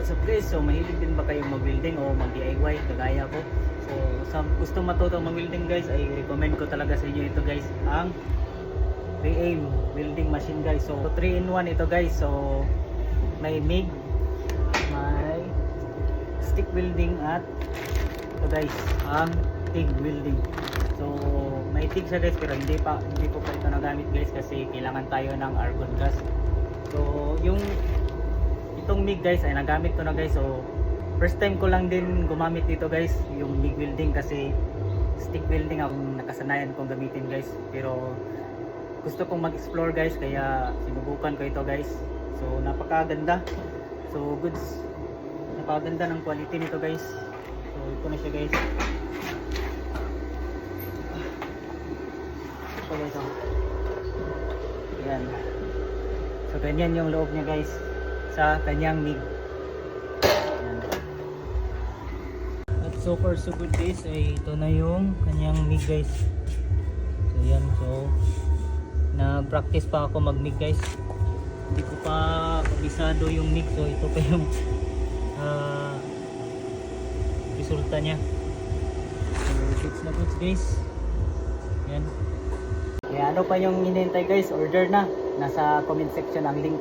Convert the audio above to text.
what's up guys? So mahilig din ba kayong mag-welding o mag-DIY kagaya ko? So sa gustong matutong mag-welding guys, ay recommend ko talaga sa inyo ito guys, ang Re-Aim welding machine guys. So 3-in-1 ito guys. So may MIG, may stick welding at ito guys, ang TIG welding. So may TIG siya guys, pero hindi po pa ito nagamit guys kasi kailangan tayo ng argon gas. So yung itong MIG guys ay nagamit ko na guys. So first time ko lang din gumamit dito guys, yung MIG welding, kasi stick welding ang nakasanayan kong gamitin guys. Pero gusto kong mag-explore guys, kaya sinubukan ko ito guys. So napakaganda. So goods, napakaganda ng quality nito guys. So ito na siya guys. Ito guys, oh. Ayan. So ganyan yung loob niya guys sa kanyang MIG. Ayan. At so far so good guys, ay ito na yung kanyang MIG guys. So yan, so nag-practice pa ako mag-MIG guys. Hindi ko pa kabisado yung MIG, so ito pa yung resulta niya. So goods na goods guys. Yan. Kaya ano pa yung hinihintay guys, order na. Nasa comment section ang link.